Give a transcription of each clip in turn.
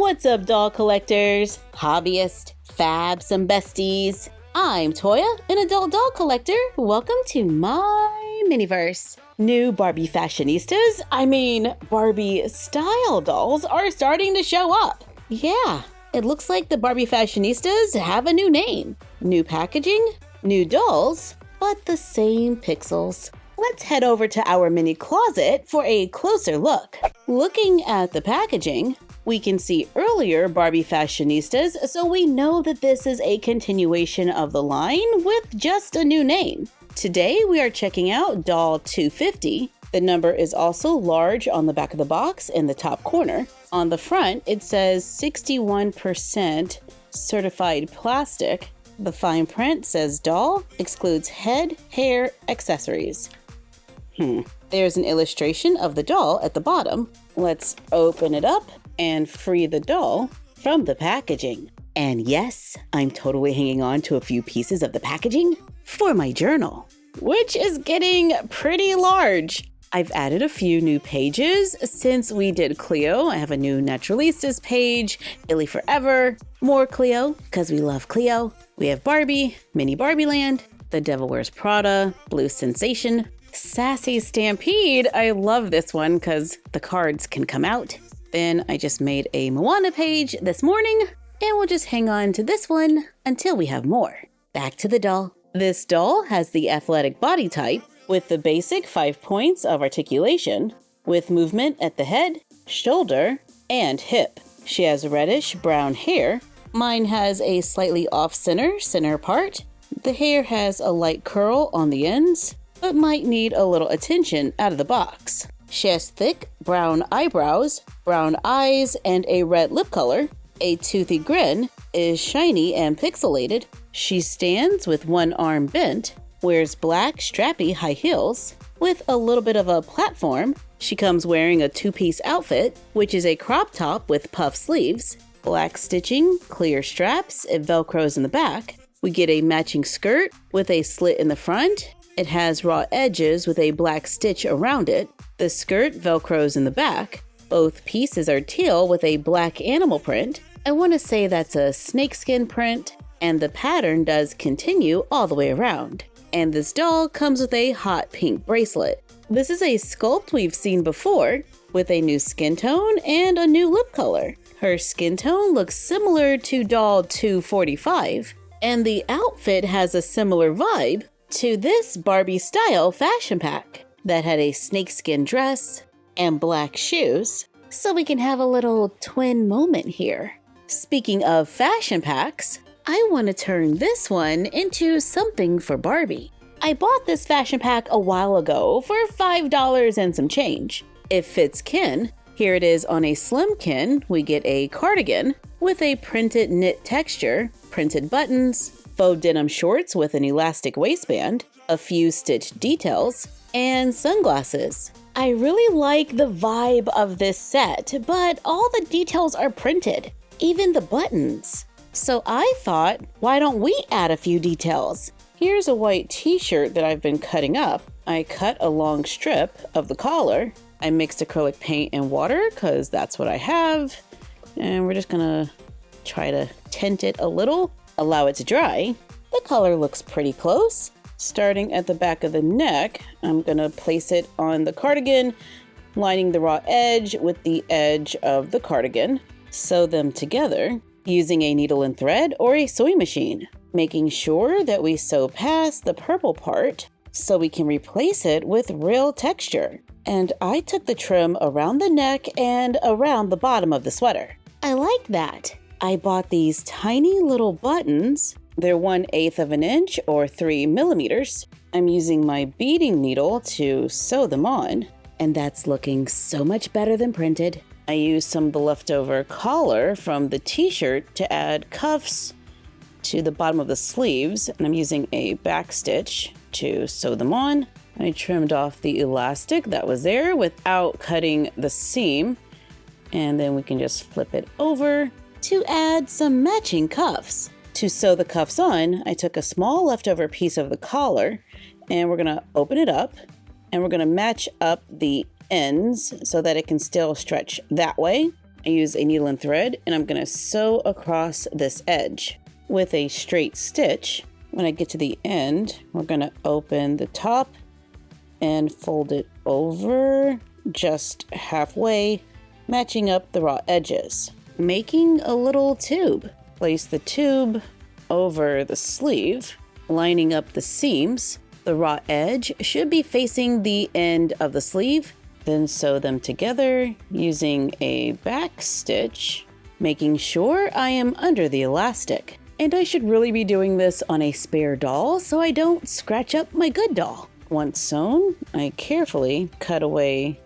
What's up, doll collectors, hobbyists, fabs, and besties? I'm Toya, an adult doll collector. Welcome to my miniverse. New Barbie fashionistas, Barbie style dolls are starting to show up. Yeah, it looks like the Barbie fashionistas have a new name, new packaging, new dolls, but the same pixels. Let's head over to our mini closet for a closer look. Looking at the packaging, we can see earlier Barbie fashionistas, so we know that this is a continuation of the line with just a new name. Today we are checking out doll 250. The number is also large on the back of the box in the top corner. On the front, it says 61% certified plastic. The fine print says doll, excludes head, hair, accessories. There's an illustration of the doll at the bottom. Let's open it up and free the doll from the packaging. And yes, I'm totally hanging on to a few pieces of the packaging for my journal, which is getting pretty large. I've added a few new pages since we did Cleo. I have a new Naturalistas page, Illy Forever, more Cleo, because we love Cleo. We have Barbie, Mini Barbie Land, The Devil Wears Prada, Blue Sensation, Sassy Stampede. I love this one because the cards can come out. Then I just made a Moana page this morning, and we'll just hang on to this one until we have more. Back to the doll. This doll has the athletic body type with the basic 5 points of articulation, with movement at the head, shoulder, and hip. She has reddish brown hair. Mine has a slightly off-center part. The hair has a light curl on the ends, but might need a little attention out of the box. She has thick brown eyebrows, brown eyes, and a red lip color. A toothy grin, is shiny and pixelated. She stands with one arm bent, wears black strappy high heels with a little bit of a platform. She comes wearing a two-piece outfit, which is a crop top with puff sleeves, black stitching, clear straps, it velcros in the back. We get a matching skirt with a slit in the front. It has raw edges with a black stitch around it. The skirt velcros in the back. Both pieces are teal with a black animal print. I want to say that's a snakeskin print, and the pattern does continue all the way around. And this doll comes with a hot pink bracelet. This is a sculpt we've seen before, with a new skin tone and a new lip color. Her skin tone looks similar to doll 245, and the outfit has a similar vibe to this Barbie style fashion pack that had a snakeskin dress and black shoes, so we can have a little twin moment here. Speaking of fashion packs, I want to turn this one into something for Barbie. I bought this fashion pack a while ago for $5 and some change. It fits Ken. Here it is on a slim Ken. We get a cardigan with a printed knit texture, printed buttons, faux denim shorts with an elastic waistband, a few stitched details, and sunglasses. I really like the vibe of this set, but all the details are printed, even the buttons. So I thought, why don't we add a few details? Here's a white t-shirt that I've been cutting up. I cut a long strip of the collar. I mixed acrylic paint and water because that's what I have. And we're just gonna try to tint it a little, allow it to dry. The color looks pretty close. Starting at the back of the neck, I'm gonna place it on the cardigan, lining the raw edge with the edge of the cardigan. Sew them together using a needle and thread or a sewing machine, making sure that we sew past the purple part so we can replace it with real texture. And I took the trim around the neck and around the bottom of the sweater. I like that. I bought these tiny little buttons. They're 1/8 of an inch or 3 millimeters. I'm using my beading needle to sew them on, and that's looking so much better than printed. I used some of the leftover collar from the t-shirt to add cuffs to the bottom of the sleeves, and I'm using a back stitch to sew them on. I trimmed off the elastic that was there without cutting the seam, and then we can just flip it over to add some matching cuffs. To sew the cuffs on, I took a small leftover piece of the collar, and we're gonna open it up, and we're gonna match up the ends so that it can still stretch that way. I use a needle and thread, and I'm going to sew across this edge with a straight stitch. When I get to the end, we're going to open the top and fold it over just halfway, matching up the raw edges. Making a little tube. Place the tube over the sleeve, lining up the seams. The raw edge should be facing the end of the sleeve. Then sew them together using a back stitch, making sure I am under the elastic. And I should really be doing this on a spare doll so I don't scratch up my good doll. Once sewn, I carefully cut away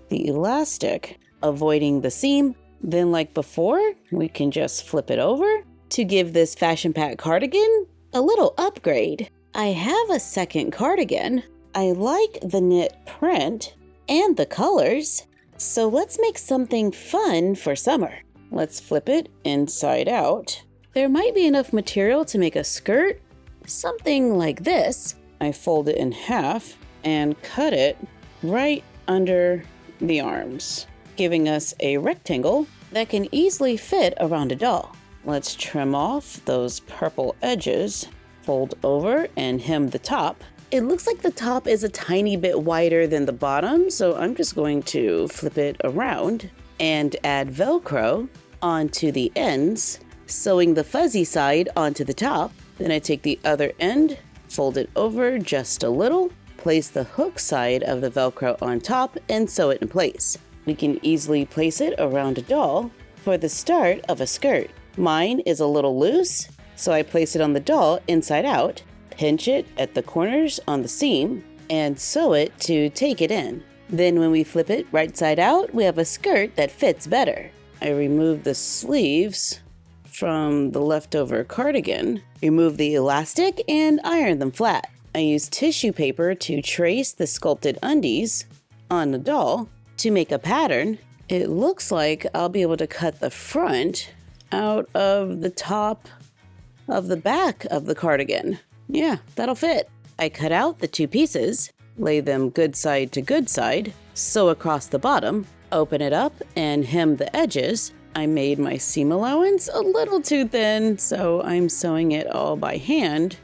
the elastic, avoiding the seam. Then, like before, we can just flip it over to give this fashion pack cardigan a little upgrade. I have a second cardigan. I like the knit print and the colors, so let's make something fun for summer. Let's flip it inside out. There might be enough material to make a skirt, something like this. I fold it in half and cut it right under the arms, giving us a rectangle that can easily fit around a doll. Let's trim off those purple edges, fold over and hem the top. It looks like the top is a tiny bit wider than the bottom, so I'm just going to flip it around and add Velcro onto the ends, sewing the fuzzy side onto the top. Then I take the other end, fold it over just a little, place the hook side of the Velcro on top, and sew it in place. We can easily place it around a doll for the start of a skirt. Mine is a little loose, so I place it on the doll inside out, pinch it at the corners on the seam, and sew it to take it in. Then when we flip it right side out, we have a skirt that fits better. I remove the sleeves from the leftover cardigan, remove the elastic, and iron them flat. I use tissue paper to trace the sculpted undies on the doll to make a pattern. It looks like I'll be able to cut the front out of the top of the back of the cardigan. Yeah, that'll fit. I cut out the two pieces, lay them good side to good side, sew across the bottom, open it up, and hem the edges. I made my seam allowance a little too thin, so I'm sewing it all by hand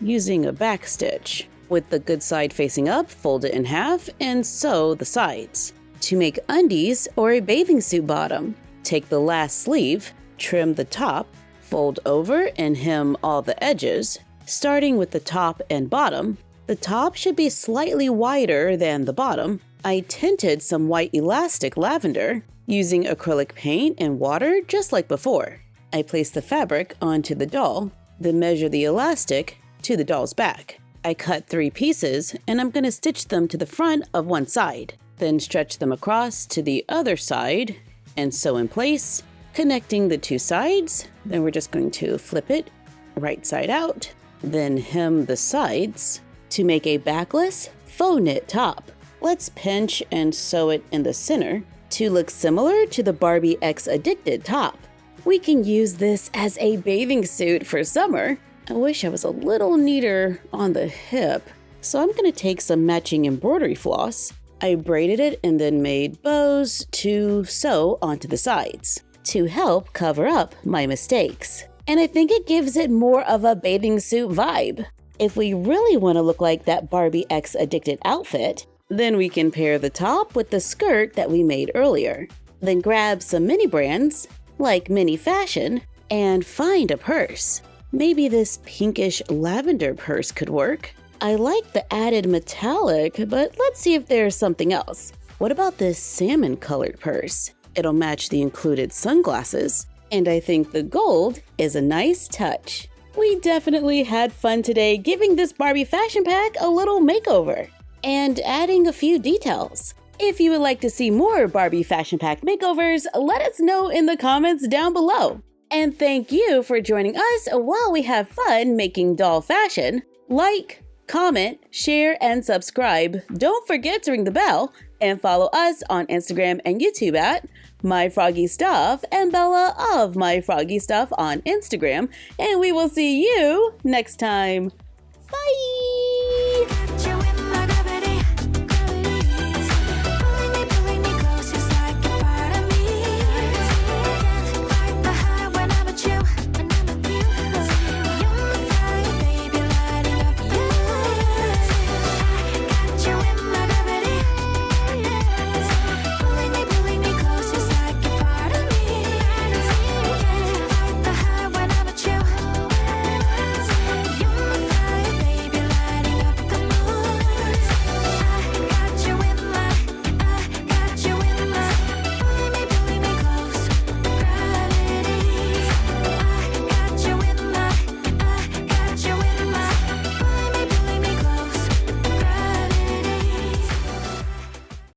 using a back stitch. With the good side facing up, fold it in half and sew the sides. To make undies or a bathing suit bottom, take the last sleeve, trim the top, fold over and hem all the edges. Starting with the top and bottom, the top should be slightly wider than the bottom. I tinted some white elastic lavender using acrylic paint and water just like before. I place the fabric onto the doll, then measure the elastic to the doll's back. I cut 3 pieces and I'm going to stitch them to the front of one side, then stretch them across to the other side and sew in place, connecting the 2 sides. Then we're just going to flip it right side out, then hem the sides to make a backless faux knit top. Let's pinch and sew it in the center to look similar to the Barbie X Edikted top. We can use this as a bathing suit for summer. I wish I was a little neater on the hip, so I'm going to take some matching embroidery floss. I braided it and then made bows to sew onto the sides to help cover up my mistakes. And I think it gives it more of a bathing suit vibe. If we really want to look like that Barbie X Edikted outfit, then we can pair the top with the skirt that we made earlier. Then grab some mini brands, like Mini Fashion, and find a purse. Maybe this pinkish lavender purse could work. I like the added metallic, but let's see if there's something else. What about this salmon colored purse? It'll match the included sunglasses, and I think the gold is a nice touch. We definitely had fun today giving this Barbie fashion pack a little makeover and adding a few details. If you would like to see more Barbie fashion pack makeovers, let us know in the comments down below. And thank you for joining us while we have fun making doll fashion. Like, comment, share, and subscribe. Don't forget to ring the bell and follow us on Instagram and YouTube at MyFroggyStuff and Bella of MyFroggyStuff on Instagram. And we will see you next time. Bye!